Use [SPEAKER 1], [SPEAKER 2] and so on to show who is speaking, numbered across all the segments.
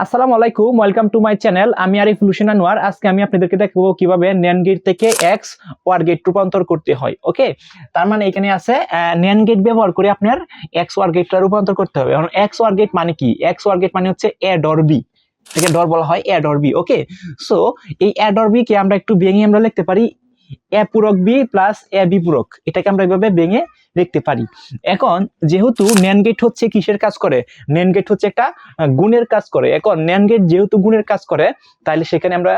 [SPEAKER 1] আসসালামু আলাইকুম, welcome to my channel. আমি আরিফ লুশিন আনোয়ার। আজকে আমি আপনাদেরকে দেখাবো কিভাবে NAND গেট থেকে এক্স ওয়ার গেট রূপান্তর করতে হয়। ওকে, তার মানে এখানে আছে NAND গেট ব্যবহার করে আপনার এক্স ওয়ার গেটটা রূপান্তর করতে হবে। এখন এক্স ওয়ার গেট মানে কি? এক্স ওয়ার গেট মানে হচ্ছে এ ডর বি, এটাকে ডর বলা হয়, এ ডর বি। ওকে, সো এই এ ডর বি কে আমরা একটু ভেঙে আমরা লিখতে পারি এ পূরক বি প্লাস এ বি পূরক, এটাকে আমরা এইভাবে ভেঙে লিখতে পারি। এখন যেহেতু NAND গেট হচ্ছে কিসের কাজ করে? NAND গেট হচ্ছে একটা গুণের কাজ করে। এখন NAND গেট যেহেতু গুণের কাজ করে, তাহলে সেখানে আমরা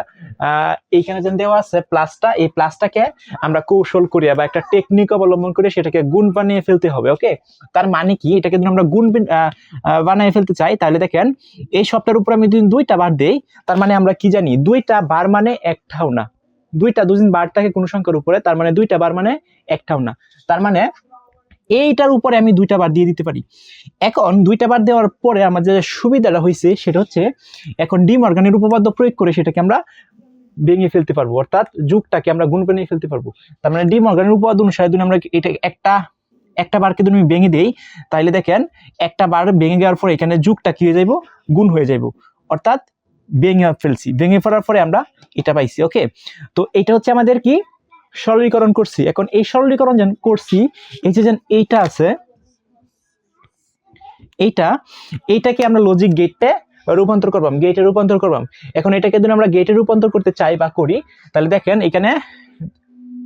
[SPEAKER 1] এইখানে যেন দেওয়া আছে প্লাসটা, এই প্লাসটাকে আমরা কৌশল করিয়া বা একটা টেকনিক অবলম্বন করে সেটাকে গুণ বানিয়ে ফেলতে হবে। ওকে, তার মানে কি? এটাকে যদি আমরা গুণ বানিয়ে ফেলতে চাই, তাহলে দেখেন এই সবটার উপর আমি যদি দুইটা বার দেই, তার মানে আমরা কি জানি? দুইটা বার মানে একটাও না। দুইটা দুদিন বার থাকে কোনো সংখ্যার উপরে, তার মানে দুইটা বার মানে একটাও না। তার মানে এইটার উপরে আমি দুইটা বার দিয়ে দিতে পারি। এখন দুইটা বার দেওয়ার পরে আমার যে সুবিধাটা হয়েছে সেটা হচ্ছে এখন ডি মর্গানের উপপাদ্য প্রয়োগ করে সেটাকে আমরা ভেঙে ফেলতে পারবো, অর্থাৎ যুগটাকে আমরা গুণ বানিয়ে ফেলতে পারবো। তার মানে ডি মর্গানের উপপাদ্য অনুসারে যদি আমরা এটা একটা বারকে যদি আমি ভেঙে দেই, তাহলে দেখেন একটা বার ভেঙে যাওয়ার পরে এখানে যুগটা কি হয়ে যাইব? গুণ হয়ে যাইব, অর্থাৎ ভেঙে ফেলছি। ভেঙে ফেলার পরে আমরা এটা পাইছি। ওকে, তো এটা হচ্ছে আমাদের কি সরলীকরণ করছি। এখন এই সরলীকরণ যেন করছি, এই যে যেন এইটা আছে, এইটাকে আমরা লজিক গেটে রূপান্তর করবাম, গেটে রূপান্তর করবাম। এখন এটাকে যদি আমরা গেটে রূপান্তর করতে চাই বা করি, তাহলে দেখেন এখানে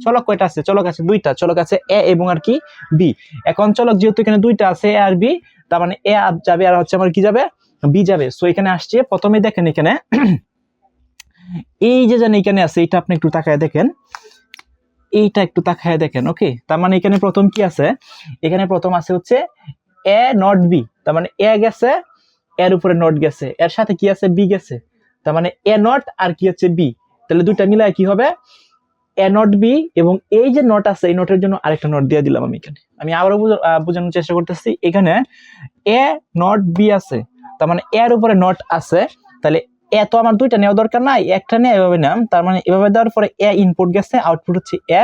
[SPEAKER 1] চলক কয়টা আছে? চলক আছে দুইটা, চলক আছে এ এবং আর কি বি। এখন চলক যেহেতু এখানে দুইটা আছে এ আর বি, তার মানে এ যাবে আর হচ্ছে আমার কি যাবে? বি যাবে। সো এখানে আসছে, প্রথমে দেখেন এখানে এই যে যেন এখানে আছে, এটা আপনি একটু তাকায় দেখেন, এইটা একটু তাকায় দেখেন। ওকে, তার মানে এখানে প্রথম কি আছে? এখানে প্রথম আছে হচ্ছে এ নট বি, তার মানে এ গেছে, এর উপরে নট গেছে, এর সাথে কি আছে? বি গেছে, তার মানে এ নট আর কি হচ্ছে বি। তাহলে দুইটা মিলায় কি হবে? এ নট বি, এবং এই যে নট আছে এই নটের জন্য আরেকটা নট দিয়ে দিলাম আমি এখানে। আমি আবারও বোঝানোর চেষ্টা করতেছি। এখানে এ নট বি আছে, তার মানে এর উপরে নট আছে, তাহলে এ তো আমার দুইটা নেওয়া দরকার নাই, একটা নিয়ে এভাবে নাম। তার মানে এভাবে দেওয়ার পরে এ ইনপুট গেছে, আউটপুট হচ্ছে এ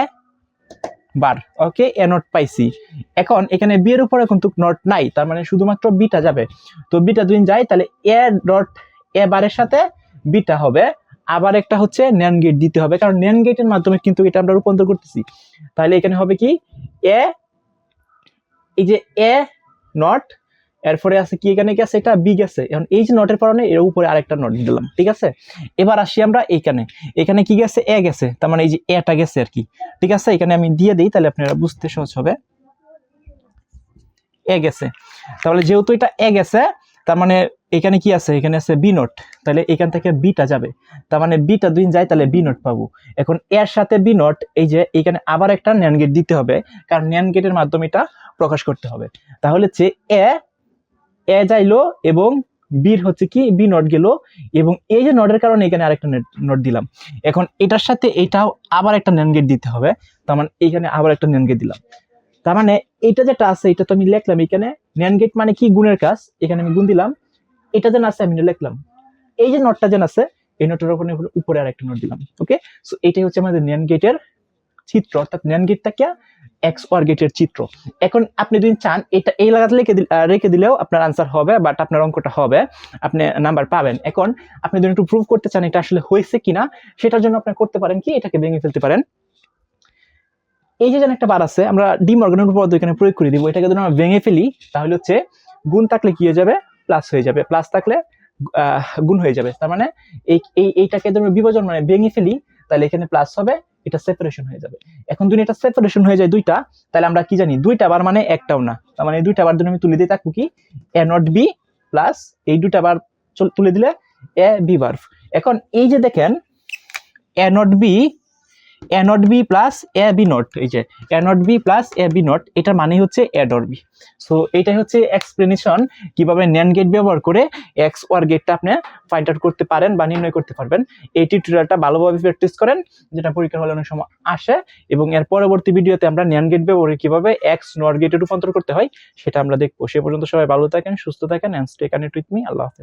[SPEAKER 1] বার। ওকে, এ নট পাইছি। এখন এখানে বি এর উপরে কিন্তু নট নাই, তার মানে শুধুমাত্র বিটা যাবে। তো বিটা দুই যায়, তাহলে এ ডট এ বারের সাথে বিটা হবে। আবার একটা হচ্ছে NAND গেট দিতে হবে, কারণ NAND গেটের মাধ্যমে কিন্তু এটা আমরা রূপান্তর করতেছি। তাহলে এখানে হবে কি? এ, এই যে এ নট, এরপরে আছে কি? এখানে কি আছে? এটা বি গেছে। এখন এই যে নটের কারণে এর উপরে আরেকটা নট দিলাম। ঠিক আছে, এবার আসি আমরা এইখানে। এখানে কি গেছে? এ গেছে, তার মানে এই যে এটা গেছে আর কি। ঠিক আছে, এখানে আমি দিয়ে দিই, তাহলে আপনারা বুঝতে সহজ হবে। এ গেছে, তাহলে যেহেতু এটা এ গেছে, তার মানে এখানে কি আছে? এখানে আছে বি নট, তাহলে এখান থেকে বিটা যাবে, তার মানে বিটা দুই যায়, তাহলে বি নট পাবো। এখন এর সাথে বি নট, এই যে এখানে আবার একটা NAND গেট দিতে হবে, কারণ NAND গেটের মাধ্যমে এটা প্রকাশ করতে হবে। তাহলে হচ্ছে এ যাইলো এবং বির হচ্ছে কি? বি নট গেল, এবং এই যে নটের কারণে এখানে আরেকটা নট দিলাম। এখন এটার সাথে এটাও আবার একটা NAND গেট দিতে হবে, তার মানে এইখানে আবার একটা NAND গেট দিলাম। তার মানে এটা যেটা আছে এটা তো আমি লিখলাম এখানে। NAND গেট মানে কি? গুণের কাজ। এখানে আমি গুণ দিলাম। এটা যেন আছে আমি লিখলাম। এই যে নটটা যেন আছে, এই নটের উপরে আরেকটা নট দিলাম। ওকে, সো এটাই হচ্ছে আমাদের NAND গেটের চিত্র, অর্থাৎ NAND গেটটাকে এক্স ওয়ার গেটের চিত্র। এখন আপনি যদি চান এটা এই লাগাতে রেখে দিলেও আপনার আনসার হবে, বাট আপনার অঙ্কটা হবে, আপনি নাম্বার পাবেন। এখন আপনি যদি একটু প্রুভ করতে চান এটা আসলে হয়েছে কিনা, সেটার জন্য আপনি করতে পারেন কি? এটাকে ভেঙে ফেলতে পারেন। এই যে যেন একটা বার আছে, আমরা ডি মর্গানের উপপাদ্য এখানে প্রয়োগ করে দিব। এটাকে যদি আমরা ভেঙে ফেলি, তাহলে হচ্ছে গুণ থাকলে কি হয়ে যাবে? প্লাস হয়ে যাবে, প্লাস থাকলে গুণ হয়ে যাবে। তার মানে এইটাকে যদি আমরা বিভাজন মানে ভেঙে ফেলি, তাহলে এখানে প্লাস হবে, এটা সেপারেশন হয়ে যাবে। এখন যদি এটা সেপারেশন হয়ে যায় দুইটা, তাহলে আমরা কি জানি? দুইটা বার মানে একটাও না। তার মানে এই দুইটা বার যদি আমি তুলে দিই, থাকবো কি? এ নট বি প্লাস এই দুইটা বার তুলে দিলে এ বি বার। এখন এই যে দেখেন A not B plus A B not, এই যে A not B plus A B not, এটার মানে হচ্ছে এ ডট বি। সো এটাই হচ্ছে এক্সপ্লেনেশন কিভাবে NAND গেট ব্যবহার করে এক্স ওয়ার গেটটা আপনি ফাইন্ড আউট করতে পারেন বা নির্ণয় করতে পারবেন। এই টিউটোরিয়ালটা ভালোভাবে প্র্যাকটিস করেন, যেটা পরীক্ষার হলে অনেক সময় আসে, এবং এর পরবর্তী ভিডিওতে আমরা NAND গেট ব্যবহারে কিভাবে এক্স নট গেটে রূপান্তর করতে হয় সেটা আমরা দেখবো। সে পর্যন্ত সবাই ভালো থাকেন, সুস্থ থাকেন, and stay connected with me. Allah হাফেজ।